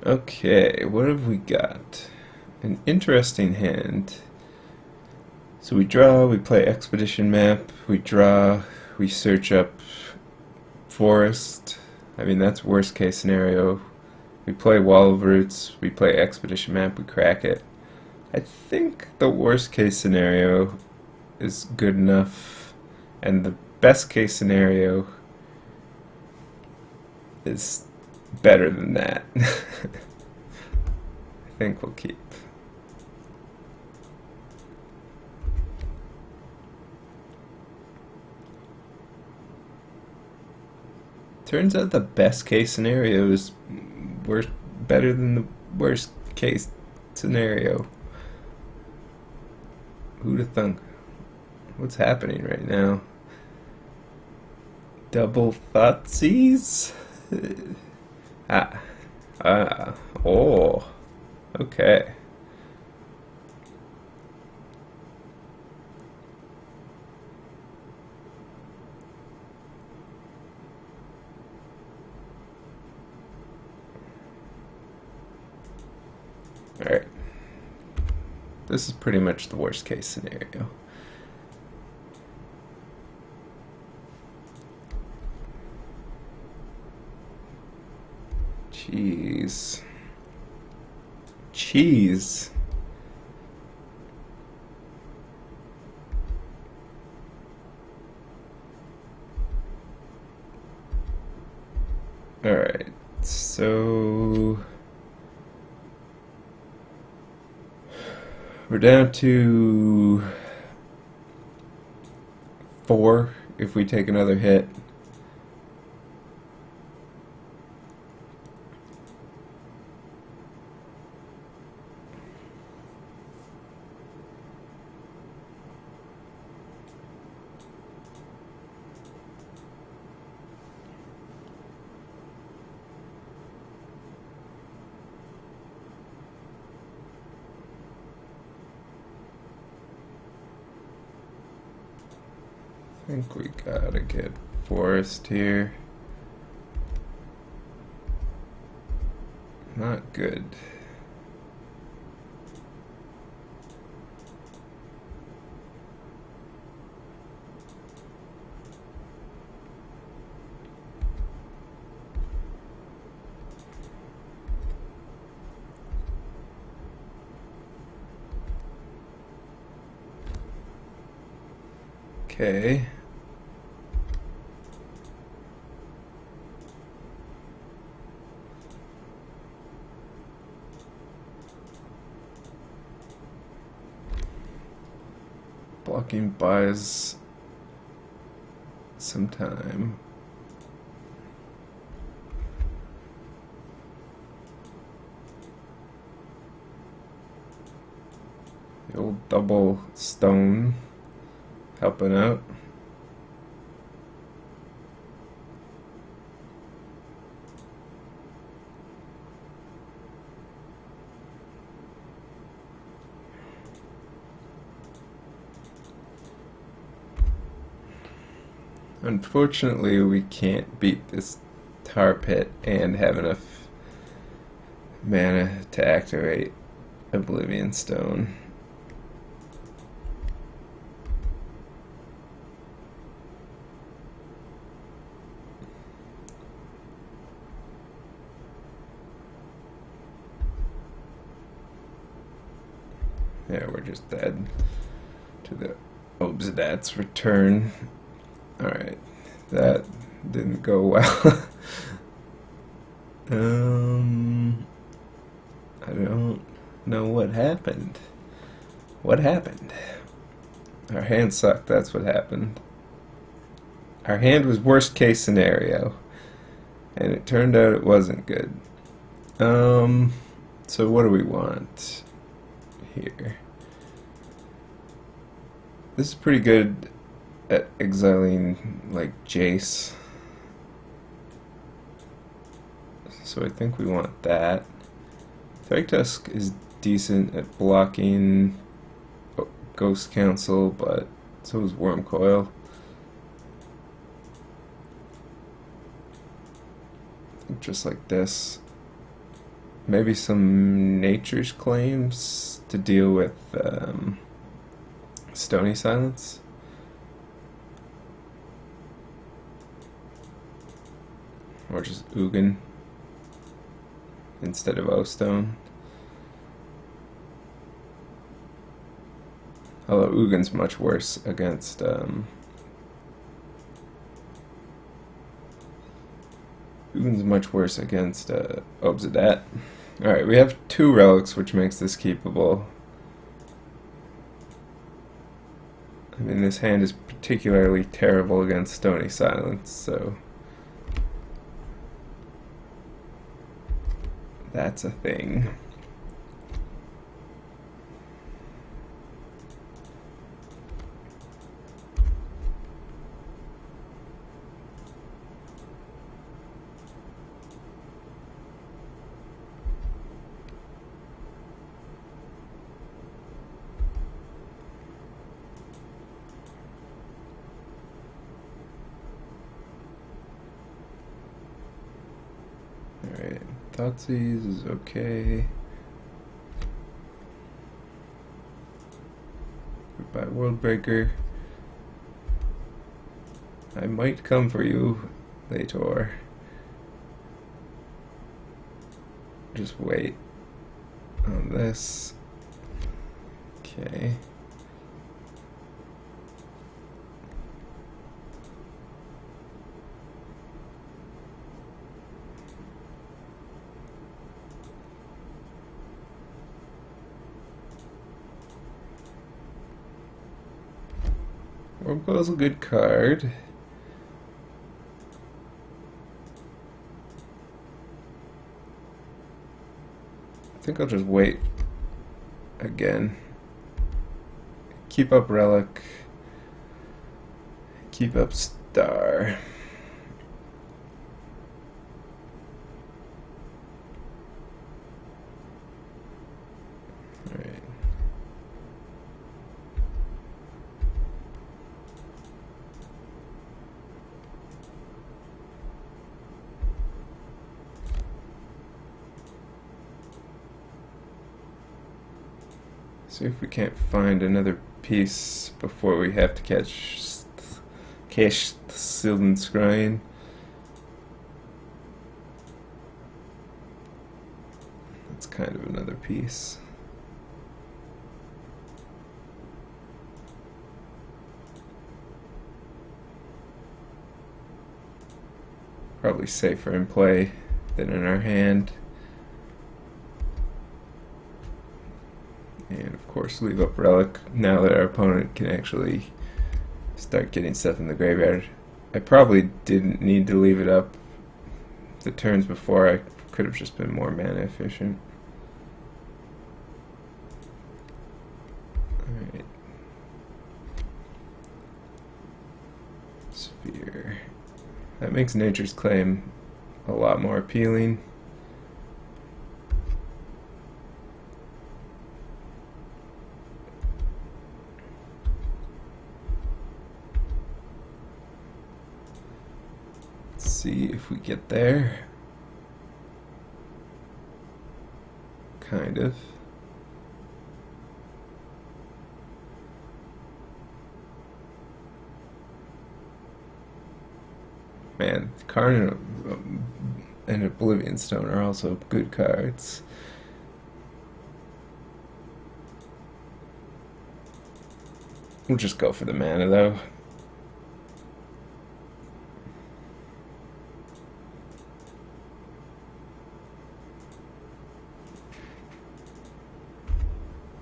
Okay, what have we got? An interesting hand. So we draw, we play expedition map, we draw, we search up forest. I mean, that's worst case scenario. We play wall of roots, we play expedition map, we crack it. I think the worst case scenario is good enough, and the best case scenario is better than that. I think we'll keep. Turns out the best case scenario is worse, better than the worst case scenario. Who'd have thunk? What's happening right now? Double Thoughtseize? ah. Oh. Okay. Alright. This is pretty much the worst case scenario. Jeez. Cheese. Alright, so we're down to 4 if we take another hit. I think we gotta get forest here. Not good. Okay. Blocking buys some time. The old double stone helping out. Unfortunately, we can't beat this tar pit and have enough mana to activate Oblivion Stone. Yeah, we're just dead to the Obsidat's return. Alright, that didn't go well. I don't know what happened. What happened? Our hand sucked, that's what happened. Our hand was worst case scenario, and it turned out it wasn't good. So what do we want here? This is pretty good at exiling like Jace, so I think we want that. Thragtusk is decent at blocking Ghost Council, but so is Wormcoil. I think just like this. maybe some nature's claims to deal with Stony Silence. Or just Ugin instead of O-Stone. Although Ugin's much worse against Obsidat. Alright, we have 2 relics, which makes this keepable. I mean, this hand is particularly terrible against Stony Silence, so that's a thing. Alright, Thoughtseize is okay. Goodbye, Worldbreaker. I might come for you, Lator. Just wait on this. Okay. Wurmcoil's a good card. I think I'll just wait again. Keep up Relic. Keep up Star. Alright. See if we can't find another piece before we have to cache the Sylvan Scrying. That's kind of another piece. Probably safer in play than in our hand. And of course leave up Relic now that our opponent can actually start getting stuff in the graveyard. I probably didn't need to leave it up the turns before. I could have just been more mana efficient. Alright. Sphere. That makes Nature's Claim a lot more appealing. See if we get there. Kind of. Man, Karn and Oblivion Stone are also good cards. We'll just go for the mana though.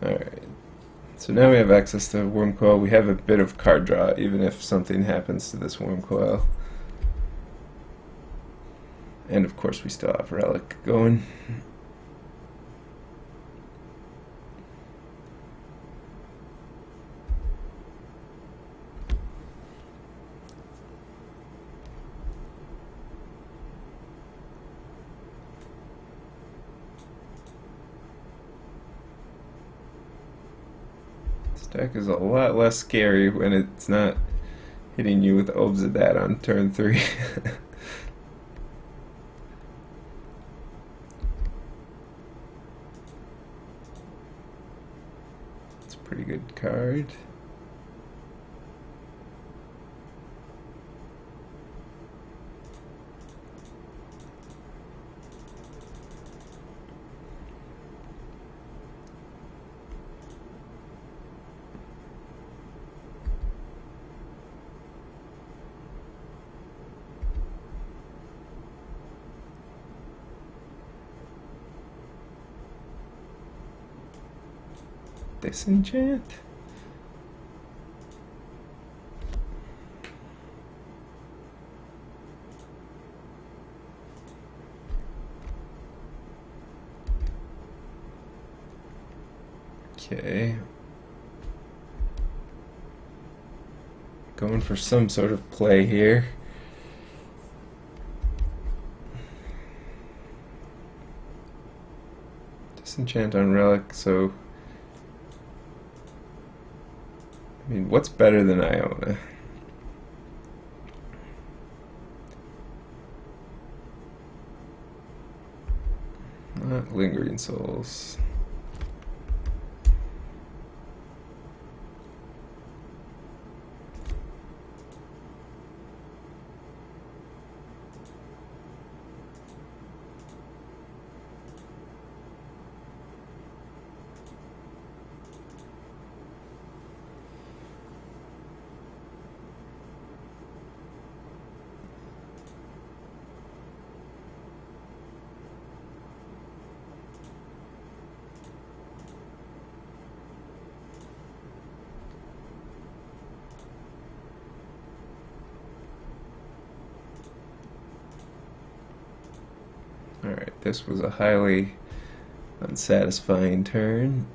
Alright, so now we have access to Wurmcoil. We have a bit of card draw, even if something happens to this Wurmcoil. And of course we still have Relic going. Deck is a lot less scary when it's not hitting you with Obsidat on turn 3. pretty good card. Disenchant? Okay. Going for some sort of play here. Disenchant on Relic, so I mean, what's better than Iona? Not Lingering Souls. Alright, this was a highly unsatisfying turn.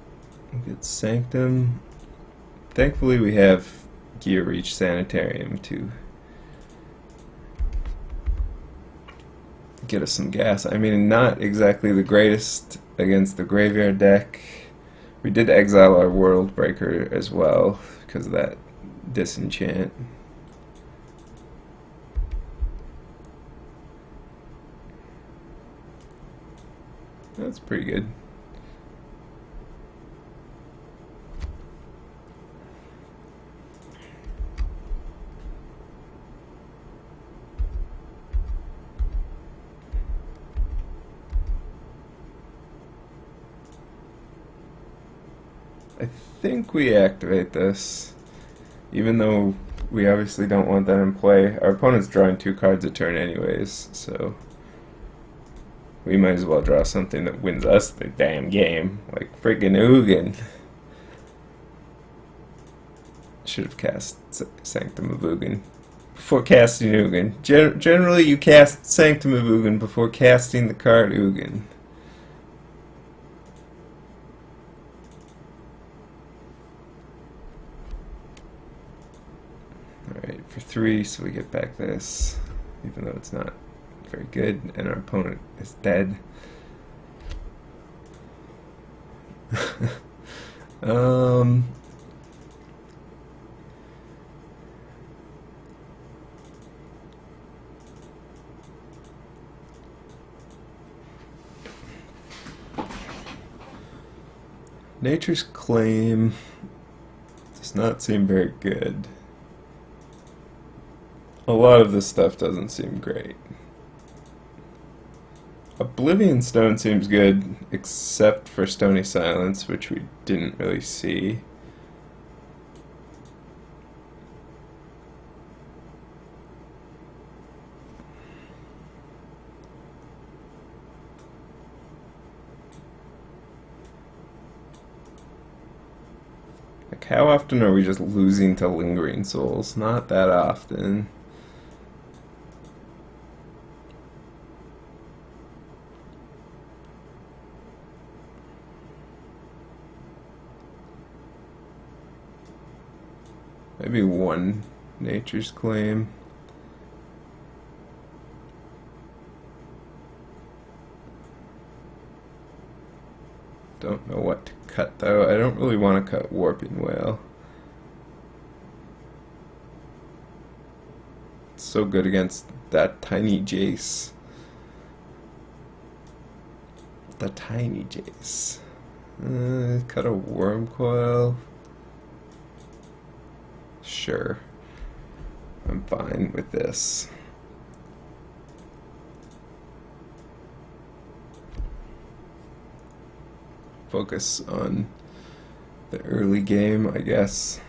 We get Sanctum. Thankfully we have Gear Reach Sanitarium to get us some gas. I mean, not exactly the greatest against the graveyard deck. We did exile our World Breaker as well because of that disenchant. That's pretty good. I think we activate this, even though we obviously don't want that in play. Our opponent's drawing 2 cards a turn anyways, so we might as well draw something that wins us the damn game, like friggin' Ugin. Should have cast Sanctum of Ugin before casting Ugin. Generally, you cast Sanctum of Ugin before casting the card Ugin. Alright, for 3, so we get back this, even though it's not very good, and our opponent is dead. Nature's Claim does not seem very good. A lot of this stuff doesn't seem great. Oblivion Stone seems good, except for Stony Silence, which we didn't really see. Like, how often are we just losing to Lingering Souls? Not that often. Maybe 1 Nature's Claim. Don't know what to cut though. I don't really want to cut Warping Whale. It's so good against that tiny Jace. The tiny Jace. Cut a Worm Coil. sure. I'm fine with this. Focus on the early game, I guess.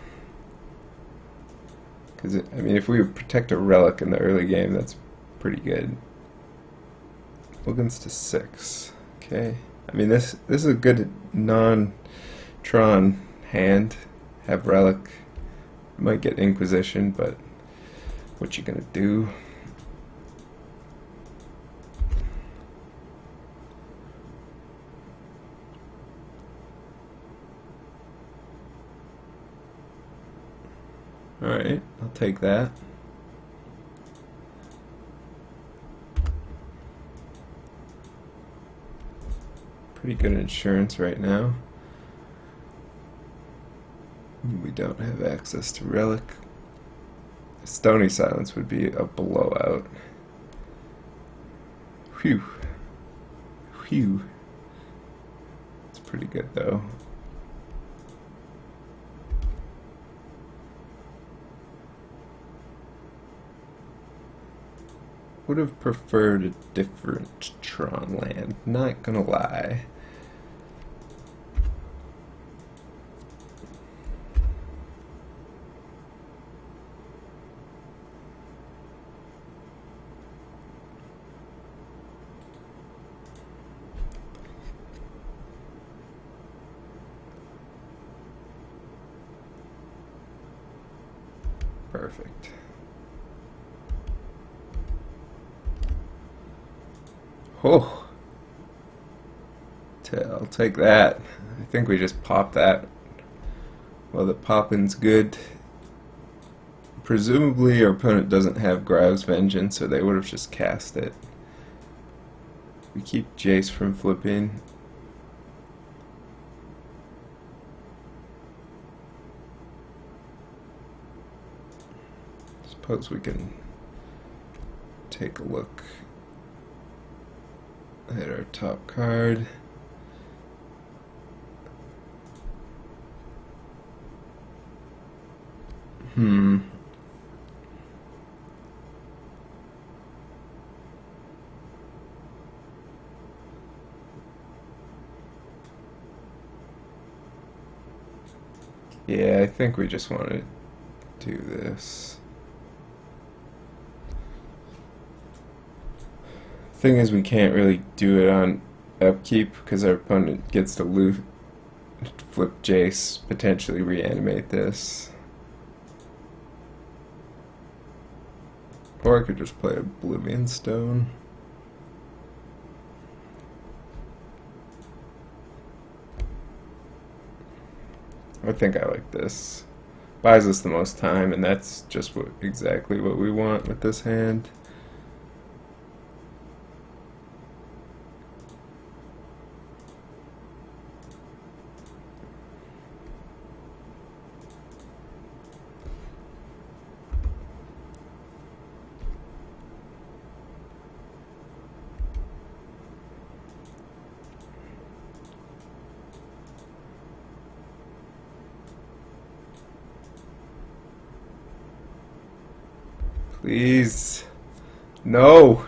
Because, I mean, if we protect a relic in the early game, that's pretty good. Opens to 6. Okay. I mean, this is a good non-Tron hand. Have relic. Might get Inquisition, but what you gonna do? Alright, I'll take that. Pretty good insurance right now. We don't have access to relic. Stony Silence would be a blowout. Phew. Phew. It's pretty good though. Would have preferred a different Tron land, not gonna lie. Perfect. Oh, I'll take that. I think we just pop that. Well, the popping's good. Presumably our opponent doesn't have Grave's Vengeance, so they would have just cast it. We keep Jace from flipping. Suppose we can take a look at our top card. Yeah, I think we just want to do this. Thing is, we can't really do it on upkeep because our opponent gets to loot, flip Jace, potentially reanimate this. Or I could just play Oblivion Stone. I think I like this. Buys us the most time, and that's just exactly what we want with this hand. Please. No.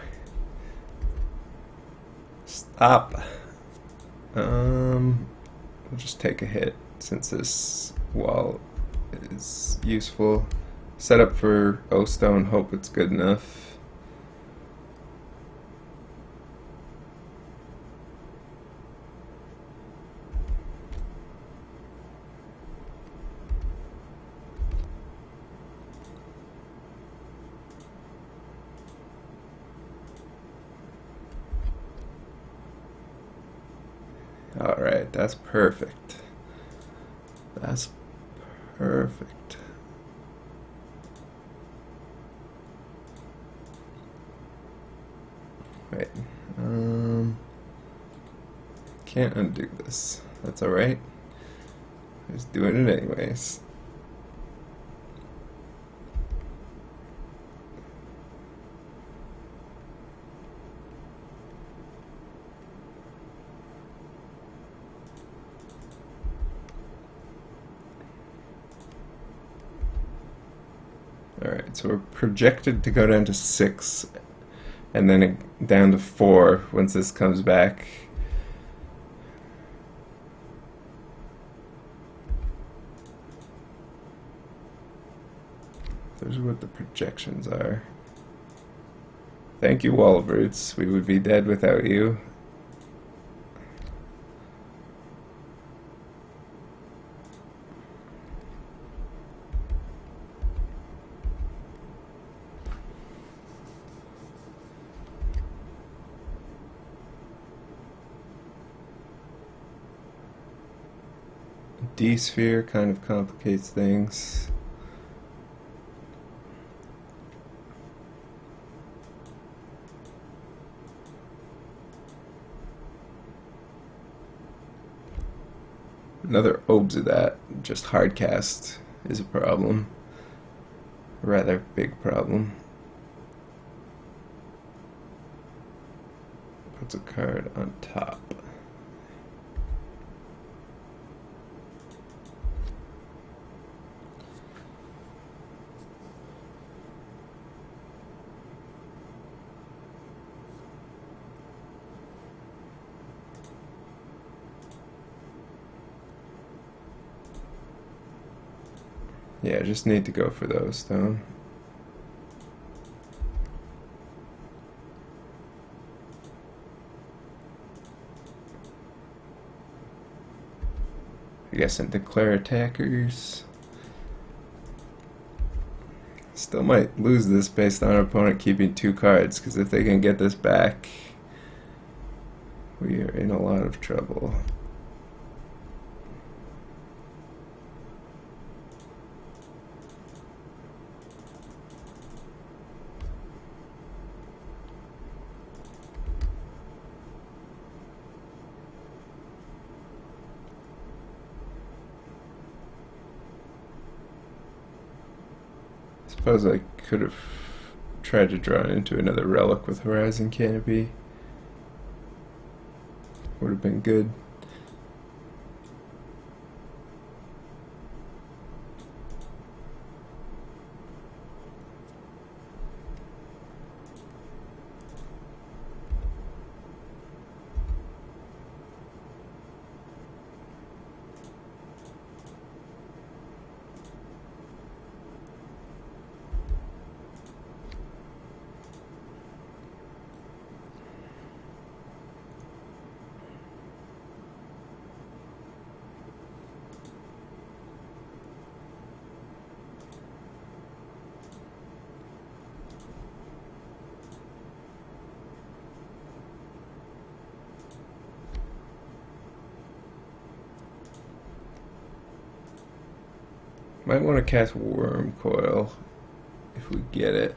Stop. We'll just take a hit since this wall is useful. Set up for O-Stone, hope it's good enough. Alright, that's perfect. That's perfect. Wait, can't undo this. That's alright. Just doing it anyways. Alright, so we're projected to go down to 6 and then down to 4 once this comes back. Those are what the projections are. Thank you, Wall of Roots. We would be dead without you. D-sphere kind of complicates things. Another obes of that, just hard cast is a problem. A rather big problem. Puts a card on top. Yeah, just need to go for those stone. I guess and declare attackers. Still might lose this based on our opponent keeping 2 cards, because if they can get this back, we are in a lot of trouble. Suppose I could have tried to draw into another relic with Horizon Canopy. Would have been good. Might want to cast Worm Coil if we get it.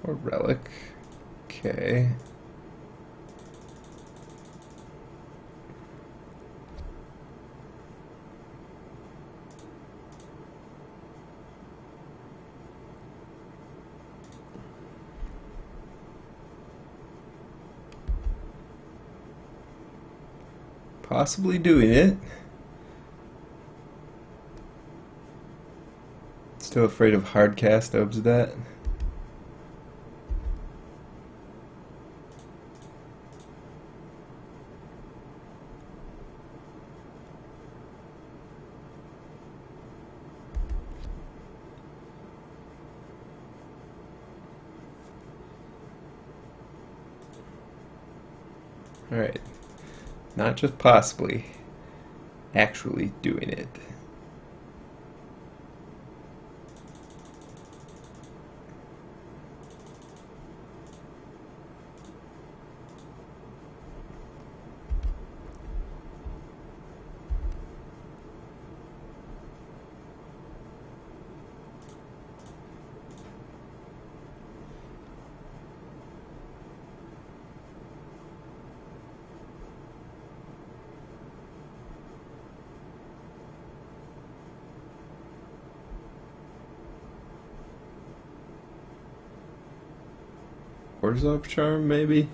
Or Relic. Okay. Possibly doing it. Still afraid of hard cast obes of that. Alright. Not just possibly, actually doing it. Orzhov Charm, maybe?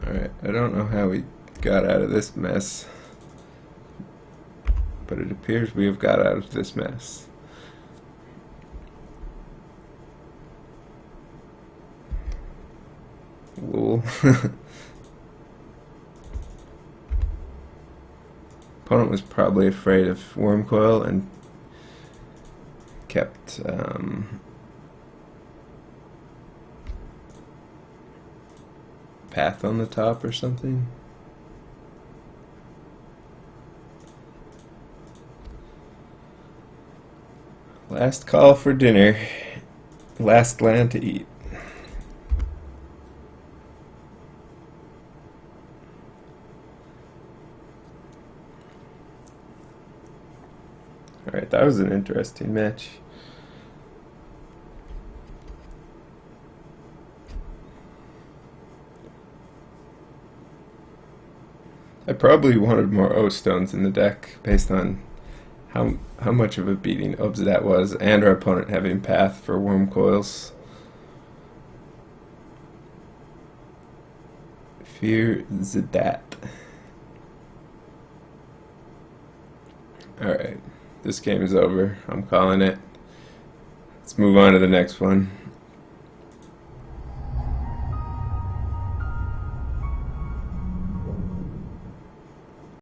Alright, I don't know how we got out of this mess, but it appears we have got out of this mess. Lol. Opponent was probably afraid of Worm Coil and kept Path on the top or something. Last call for dinner. Last land to eat. Alright, that was an interesting match. I probably wanted more O-stones in the deck based on how much of a beating Obs that was, and our opponent having Path for Worm Coils. Fear Zadat. Alright, this game is over. I'm calling it. Let's move on to the next one.